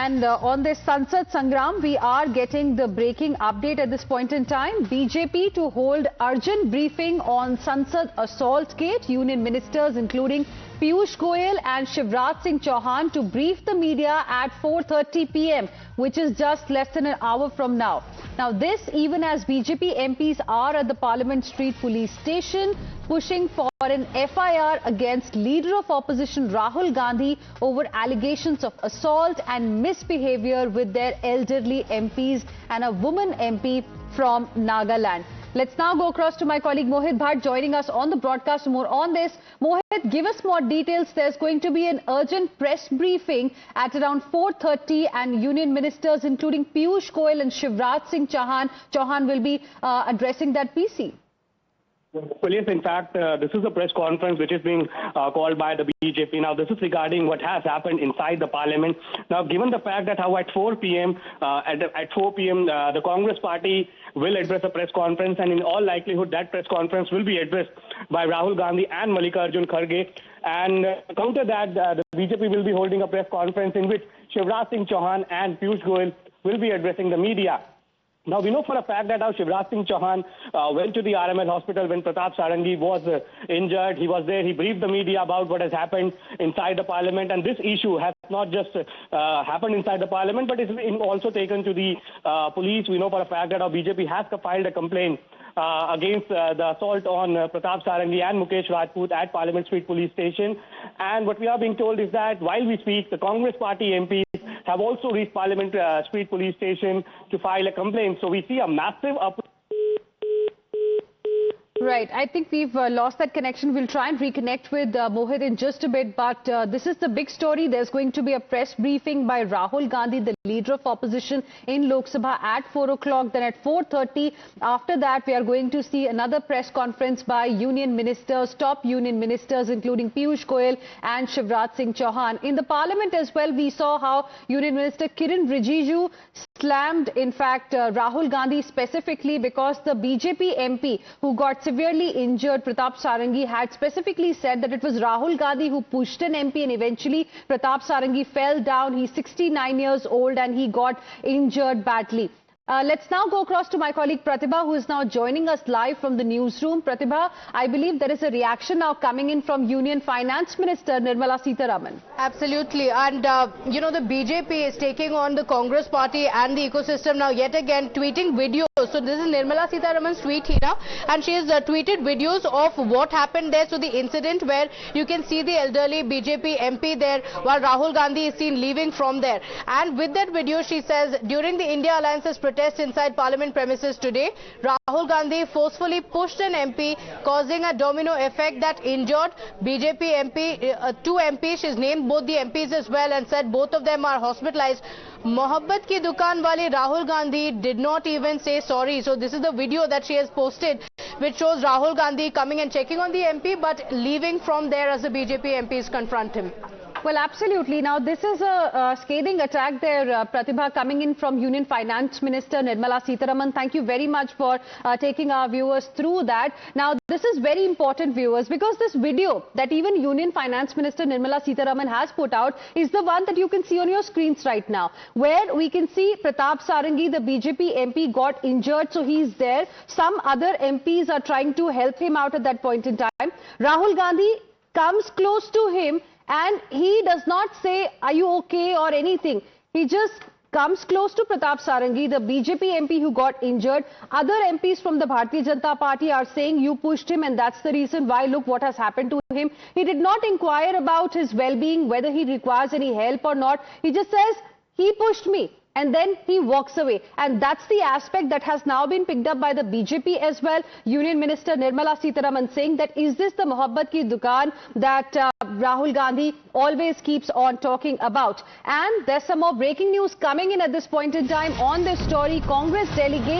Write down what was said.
And on this Sansad Sangram, we are getting the breaking update at this point in time. BJP to hold urgent briefing on Sansad assault case. Union ministers including Piyush Goyal and Shivraj Singh Chauhan to brief the media at 4:30 p.m., which is just less than an hour from now. Now this even as BJP MPs are at the Parliament Street Police Station pushing for an FIR against leader of opposition Rahul Gandhi over allegations of assault and misbehavior with their elderly MPs and a woman MP from Nagaland. Let's now go across to my colleague Mohit Bhatt joining us on the broadcast. More on this. Mohit, give us more details. There's going to be an urgent press briefing at around 4:30 and union ministers including Piyush Goyal and Shivraj Singh Chauhan will be addressing that PC. Well, yes, in fact, this is a press conference which is being called by the BJP. Now, this is regarding what has happened inside the parliament. Now, given the fact that how at 4 p.m., the Congress party will address a press conference, and in all likelihood, that press conference will be addressed by Rahul Gandhi and Mallikarjun Kharge. And counter that, the BJP will be holding a press conference in which Shivraj Singh Chauhan and Piyush Goyal will be addressing the media. Now, we know for a fact that how Shivraj Singh Chauhan went to the RML hospital when Pratap Sarangi was injured. He was there. He briefed the media about what has happened inside the parliament. And this issue has not just happened inside the parliament, but it's been also taken to the police. We know for a fact that our BJP has filed a complaint against the assault on Pratap Sarangi and Mukesh Rajput at Parliament Street Police Station. And what we are being told is that while we speak, the Congress party MPs have also reached Parliament Street Police Station to file a complaint. So we see a massive uproar. Right. I think we've lost that connection. We'll try and reconnect with Mohit in just a bit. But this is the big story. There's going to be a press briefing by Rahul Gandhi, the leader of opposition in Lok Sabha at 4 o'clock. Then at 4:30, after that, we are going to see another press conference by union ministers, top union ministers, including Piyush Goyal and Shivraj Singh Chauhan. In the parliament as well, we saw how Union Minister Kiren Rijiju slammed, in fact, Rahul Gandhi specifically because the BJP MP who got severely injured, Pratap Sarangi, had specifically said that it was Rahul Gandhi who pushed an MP and eventually Pratap Sarangi fell down. He's 69 years old and he got injured badly. Let's now go across to my colleague Pratibha, who is now joining us live from the newsroom. Pratibha, I believe there is a reaction now coming in from Union Finance Minister Nirmala Sitharaman. Absolutely. And, the BJP is taking on the Congress party and the ecosystem now yet again, tweeting videos. So this is Nirmala Sitharaman's tweet here now, and she has tweeted videos of what happened there. So the incident where you can see the elderly BJP MP there while Rahul Gandhi is seen leaving from there. And with that video, she says, during the India Alliance's protest inside Parliament premises today, Rahul Gandhi forcefully pushed an MP, causing a domino effect that injured BJP MP, two MPs. She's named both the MPs as well and said both of them are hospitalized. Mohabbat ki dukaan wali Rahul Gandhi did not even say sorry. So this is the video that she has posted, which shows Rahul Gandhi coming and checking on the MP but leaving from there as the BJP MPs confront him. Well, absolutely. Now, this is a scathing attack there, Pratibha, coming in from Union Finance Minister Nirmala Sitharaman. Thank you very much for taking our viewers through that. Now, this is very important, viewers, because this video that even Union Finance Minister Nirmala Sitharaman has put out is the one that you can see on your screens right now, where we can see Pratap Sarangi, the BJP MP, got injured, so he's there. Some other MPs are trying to help him out at that point in time. Rahul Gandhi comes close to him, and he does not say, are you okay or anything. He just comes close to Pratap Sarangi, the BJP MP who got injured. Other MPs from the Bharatiya Janata Party are saying you pushed him and that's the reason why, look what has happened to him. He did not inquire about his well-being, whether he requires any help or not. He just says, he pushed me. And then he walks away. And that's the aspect that has now been picked up by the BJP as well. Union Minister Nirmala Sitharaman saying that is this the Mohabbat ki dukaan that Rahul Gandhi always keeps on talking about. And there's some more breaking news coming in at this point in time on this story. Congress delegate